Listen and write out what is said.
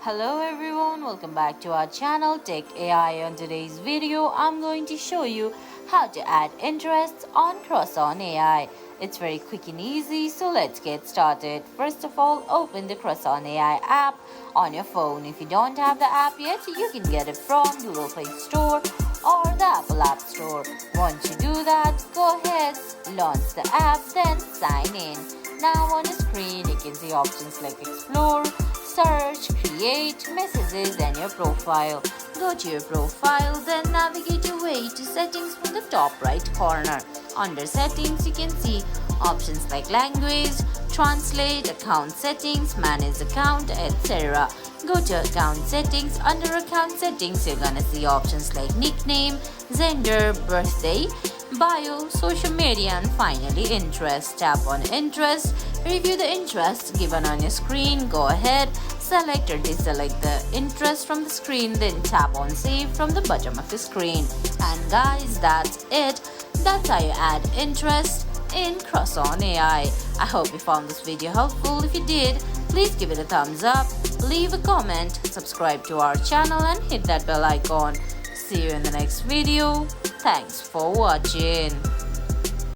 Hello everyone, welcome back to our channel Tech AI. On today's video, I'm going to show you how to add interests on CrushOn AI. It's very quick and easy, so let's get started. First of all, open the CrushOn AI app on your phone. If you don't have the app yet, you can get it from Google Play Store or the Apple App Store. Once you do that, go ahead, launch the app, then sign in. Now on the screen, you can see options like Explore, Search, Create, Messages, and your profile. Go to your profile, then navigate your way to Settings from the top right corner. Under Settings, you can see options like Language, Translate, Account Settings, Manage Account, etc. Go to Account Settings. Under Account Settings, you're gonna see options like Nickname, Gender, Birthday, Bio, Social Media, and finally Interest. Tap on Interest. Review the interest given on your screen. Go ahead, select or deselect the interest from the screen, then tap on Save from the bottom of the screen. And guys, that's it. That's how you add interest in CrushOn AI. I hope you found this video helpful. If you did, please give it a thumbs up, leave a comment, subscribe to our channel, and hit that bell icon. See you in the next video. Thanks for watching.